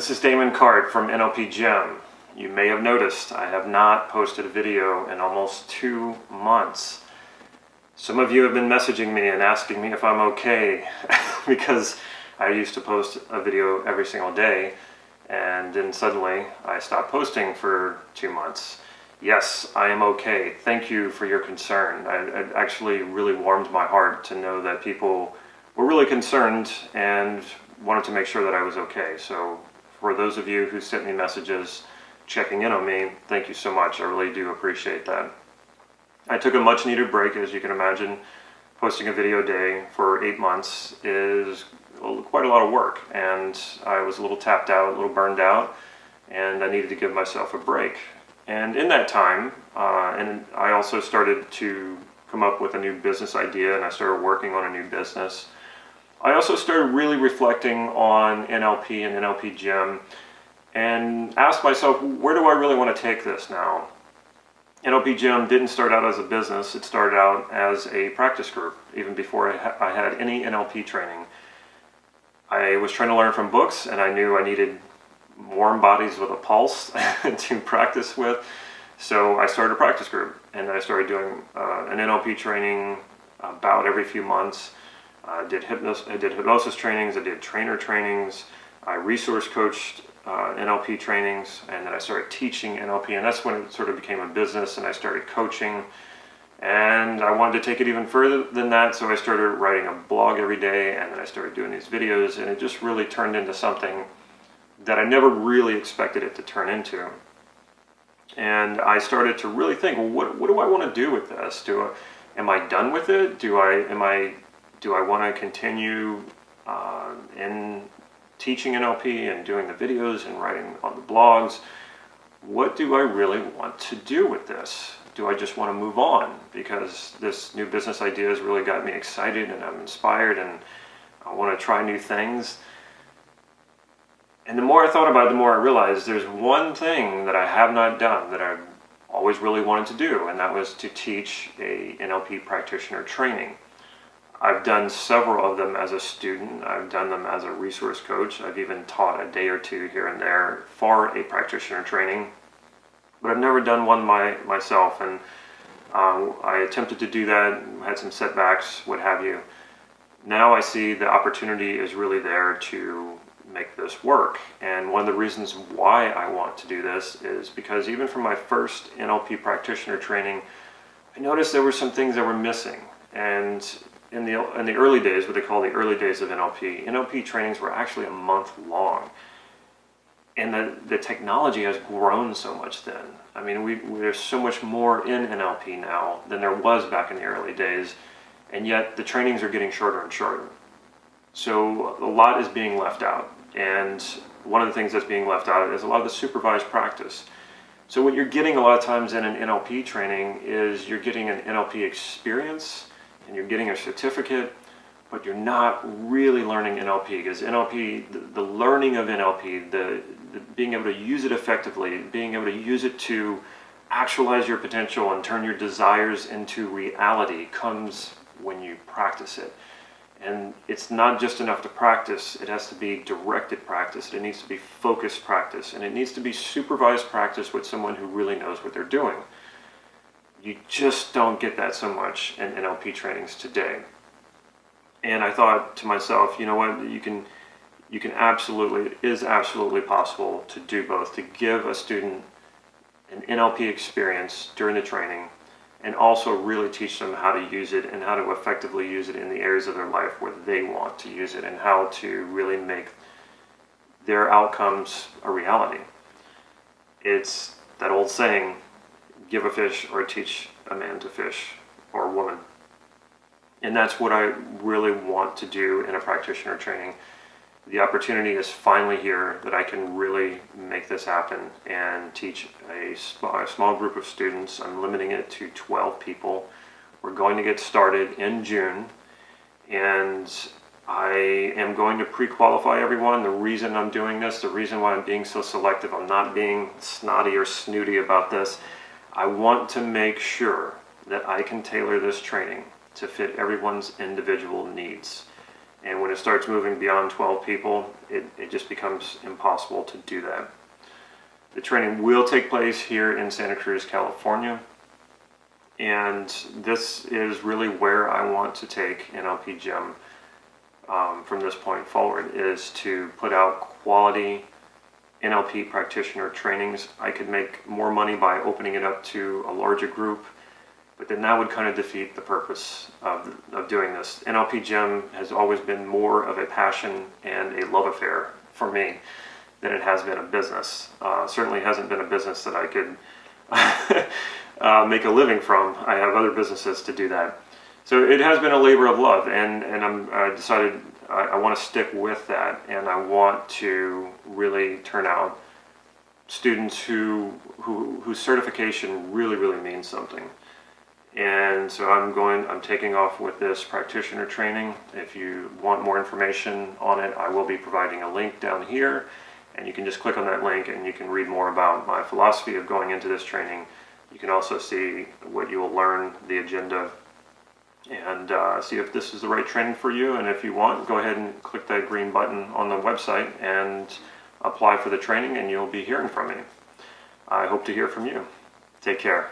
This is Damon Cart from NLP Gym. You may have noticed I have not posted a video in almost 2 months. Some of you have been messaging me and asking me if I'm okay because I used to post a video every single day and then suddenly I stopped posting for 2 months. Yes, I am okay. Thank you for your concern. It actually really warmed my heart to know that people were really concerned and wanted to make sure that I was okay. So for those of you who sent me messages checking in on me, thank you so much. I really do appreciate that. I took a much needed break, as you can imagine. Posting a video a day for 8 months is quite a lot of work, and I was a little tapped out, a little burned out, and I needed to give myself a break. And in that time, and I also started to come up with a new business idea, and I started working on a new business. I also started really reflecting on NLP and NLP Gym and asked myself, where do I really want to take this now? NLP Gym didn't start out as a business, it started out as a practice group, even before I had any NLP training. I was trying to learn from books, and I knew I needed warm bodies with a pulse to practice with. So I started a practice group, and I started doing an NLP training about every few months. I did hypnosis trainings, I did trainer trainings, I resource coached NLP trainings, and then I started teaching NLP, and that's when it sort of became a business, and I started coaching. And I wanted to take it even further than that, so I started writing a blog every day, and then I started doing these videos, and it just really turned into something that I never really expected it to turn into. And I started to really think, well, what do I want to do with this? Am I done with it? Do I want to continue in teaching NLP and doing the videos and writing on the blogs? What do I really want to do with this? Do I just want to move on? Because this new business idea has really got me excited, and I'm inspired, and I want to try new things. And the more I thought about it, the more I realized there's one thing that I have not done that I've always really wanted to do, and that was to teach a NLP practitioner training. I've done several of them as a student. I've done them as a resource coach. I've even taught a day or two here and there for a practitioner training, but I've never done one myself, and I attempted to do that, had some setbacks, what have you. Now I see the opportunity is really there to make this work, and one of the reasons why I want to do this is because even from my first NLP practitioner training, I noticed there were some things that were missing. And in the early days, what they call the early days of NLP trainings were actually a month long. And the technology has grown so much then. I mean, there's so much more in NLP now than there was back in the early days, and yet the trainings are getting shorter and shorter. So a lot is being left out, and one of the things that's being left out is a lot of the supervised practice. So what you're getting a lot of times in an NLP training is you're getting an NLP experience, and you're getting a certificate, but you're not really learning NLP, because NLP, the learning of NLP, the being able to use it effectively, being able to use it to actualize your potential and turn your desires into reality comes when you practice it. And it's not just enough to practice, it has to be directed practice, it needs to be focused practice, and it needs to be supervised practice with someone who really knows what they're doing. You just don't get that so much in NLP trainings today. And I thought to myself, you know what, you can absolutely, it is absolutely possible to do both, to give a student an NLP experience during the training and also really teach them how to use it and how to effectively use it in the areas of their life where they want to use it and how to really make their outcomes a reality. It's that old saying, give a fish or teach a man to fish, or a woman. And that's what I really want to do in a practitioner training. The opportunity is finally here that I can really make this happen and teach a small group of students. I'm limiting it to 12 people. We're going to get started in June, and I am going to pre-qualify everyone. The reason I'm doing this, the reason why I'm being so selective, I'm not being snotty or snooty about this. I want to make sure that I can tailor this training to fit everyone's individual needs. And when it starts moving beyond 12 people, it just becomes impossible to do that. The training will take place here in Santa Cruz, California. And this is really where I want to take NLP Gym from this point forward, is to put out quality NLP practitioner trainings. I could make more money by opening it up to a larger group, but then that would kind of defeat the purpose of doing this. NLP Gym has always been more of a passion and a love affair for me than it has been a business. Certainly hasn't been a business that I could make a living from. I have other businesses to do that. So it has been a labor of love, and I decided I want to stick with that, and I want to really turn out students whose certification really means something. And so I'm taking off with this practitioner training. If you want more information on it, I will be providing a link down here, and you can just click on that link and you can read more about my philosophy of going into this training. You can also see what you will learn, the agenda, and see if this is the right training for you. And if you want, go ahead and click that green button on the website and apply for the training, and you'll be hearing from me. I hope to hear from you. Take care.